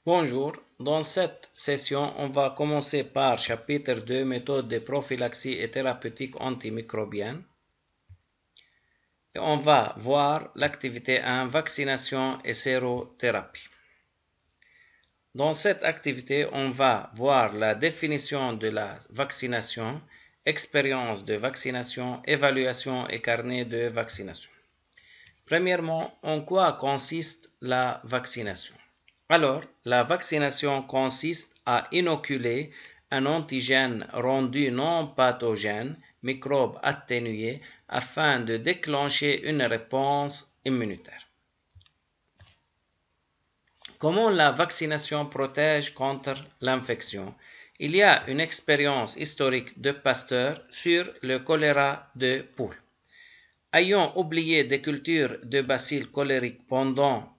Bonjour, dans cette session, on va commencer par chapitre 2, méthode de prophylaxie et thérapeutique antimicrobienne. Et on va voir l'activité 1, vaccination et sérothérapie. Dans cette activité, on va voir la définition de la vaccination, expérience de vaccination, évaluation et carnet de vaccination. Premièrement, en quoi consiste la vaccination? Alors, la vaccination consiste à inoculer un antigène rendu non pathogène, microbe atténué, afin de déclencher une réponse immunitaire. Comment la vaccination protège contre l'infection? Il y a une expérience historique de Pasteur sur le choléra de poule. Ayant oublié des cultures de bacilles cholériques pendant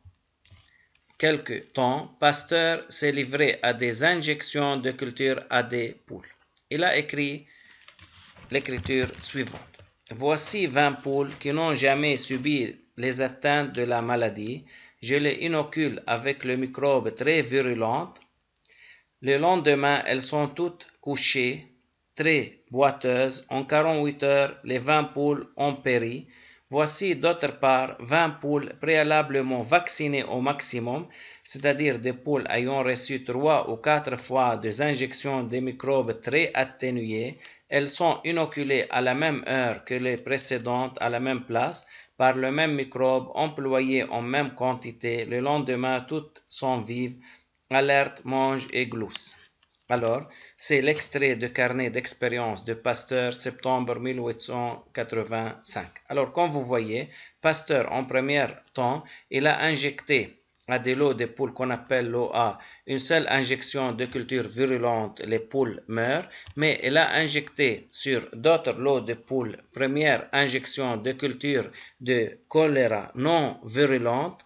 quelque temps, Pasteur s'est livré à des injections de culture à des poules. Il a écrit l'écriture suivante. Voici 20 poules qui n'ont jamais subi les atteintes de la maladie. Je les inocule avec le microbe très virulent. Le lendemain, elles sont toutes couchées, très boiteuses. En 48 heures, les 20 poules ont péri. Voici d'autre part 20 poules préalablement vaccinées au maximum, c'est-à-dire des poules ayant reçu 3 ou 4 fois des injections de microbes très atténués. Elles sont inoculées à la même heure que les précédentes à la même place par le même microbe employé en même quantité. Le lendemain, toutes sont vives, alertes, mangent et gloussent. Alors, c'est l'extrait de carnet d'expérience de Pasteur, septembre 1885. Alors, comme vous voyez, Pasteur, en premier temps, il a injecté à des lots de poules qu'on appelle l'OA une seule injection de culture virulente, les poules meurent, mais il a injecté sur d'autres lots de poules, première injection de culture de choléra non virulente.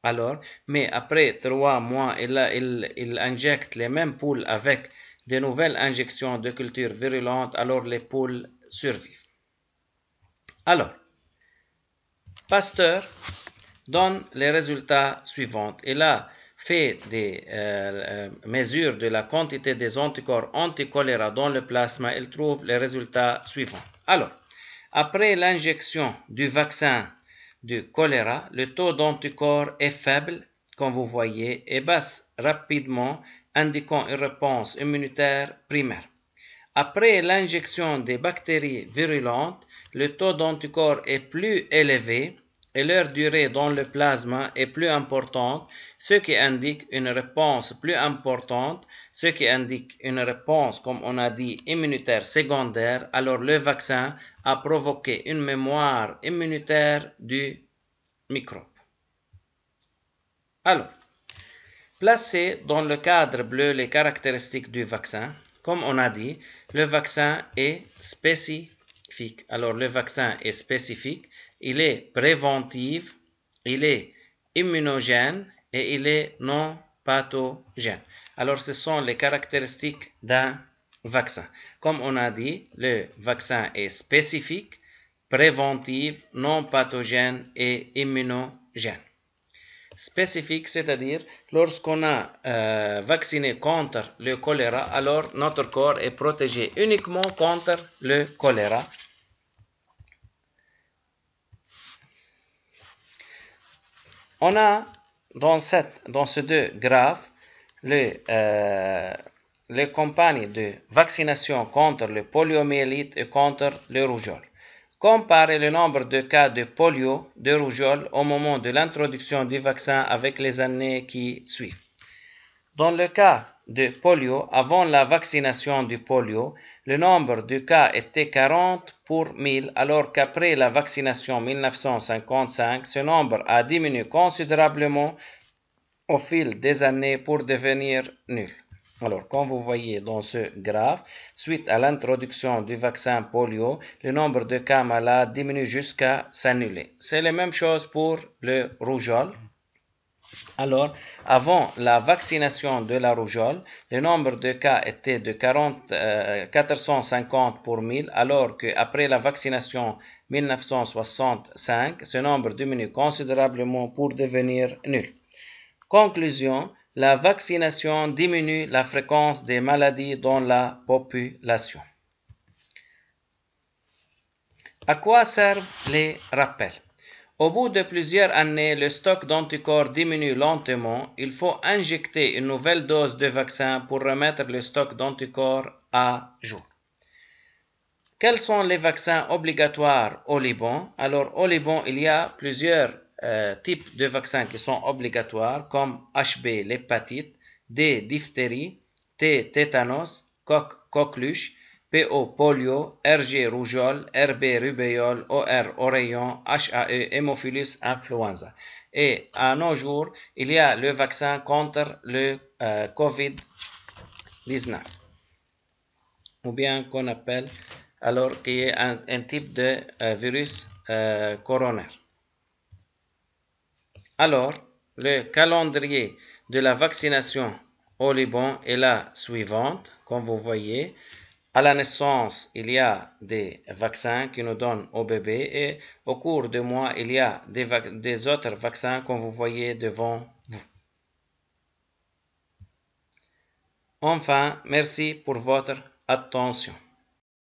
Alors, mais après 3 mois, il injecte les mêmes poules avec de nouvelles injections de culture virulente, alors les poules survivent. Alors, Pasteur donne les résultats suivants. Il a fait des mesures de la quantité des anticorps anti-choléra dans le plasma. Il trouve les résultats suivants. Alors, après l'injection du vaccin du choléra, le taux d'anticorps est faible, comme vous voyez, et baisse rapidement, indiquant une réponse immunitaire primaire. Après l'injection des bactéries virulentes, le taux d'anticorps est plus élevé et leur durée dans le plasma est plus importante, ce qui indique une réponse plus importante, ce qui indique une réponse, comme on a dit, immunitaire secondaire. Alors le vaccin a provoqué une mémoire immunitaire du microbe. Alors, placez dans le cadre bleu les caractéristiques du vaccin. Comme on a dit, le vaccin est spécifique. Alors, le vaccin est spécifique, il est préventif, il est immunogène et il est non pathogène. Alors, ce sont les caractéristiques d'un vaccin. Comme on a dit, le vaccin est spécifique, préventif, non pathogène et immunogène. Spécifique, c'est-à-dire lorsqu'on a vacciné contre le choléra, alors notre corps est protégé uniquement contre le choléra. On a dans ces deux graphes les campagnes de vaccination contre le poliomyélite et contre le rougeole. Comparez le nombre de cas de polio, de rougeole au moment de l'introduction du vaccin avec les années qui suivent. Dans le cas de polio, avant la vaccination du polio, le nombre de cas était 40 pour 1000, alors qu'après la vaccination 1955, ce nombre a diminué considérablement au fil des années pour devenir nul. Alors, comme vous voyez dans ce graphe, suite à l'introduction du vaccin polio, le nombre de cas malades diminue jusqu'à s'annuler. C'est la même chose pour le rougeole. Alors, avant la vaccination de la rougeole, le nombre de cas était de 450 pour 1000, alors qu'après la vaccination 1965, ce nombre diminue considérablement pour devenir nul. Conclusion, La vaccination diminue la fréquence des maladies dans la population. À quoi servent les rappels? Au bout de plusieurs années, le stock d'anticorps diminue lentement. Il faut injecter une nouvelle dose de vaccin pour remettre le stock d'anticorps à jour. Quels sont les vaccins obligatoires au Liban? Alors, au Liban, il y a plusieurs types de vaccins qui sont obligatoires, comme HB, l'hépatite, D, diphtérie, T, tétanos, coqueluche, PO, polio, RG, rougeole, RB, rubéole, OR, oreillon, HAE, hémophilus, influenza. Et à nos jours, il y a le vaccin contre le COVID-19, ou bien qu'on appelle alors qui est un type de virus coronaire. Alors, le calendrier de la vaccination au Liban est la suivante, comme vous voyez. À la naissance, il y a des vaccins qui nous donnent au bébé et au cours du mois, il y a des autres vaccins comme vous voyez devant vous. Enfin, merci pour votre attention.